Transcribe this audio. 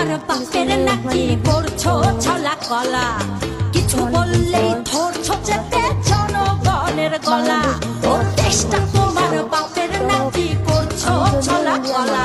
তোমার বাপের নাকি করছো ছলা কলা, কিছু বললেই ধরছো চেপে জনগণের গলা। ও দেশটা তোমার বাপের নাকি করছো ছলা কলা।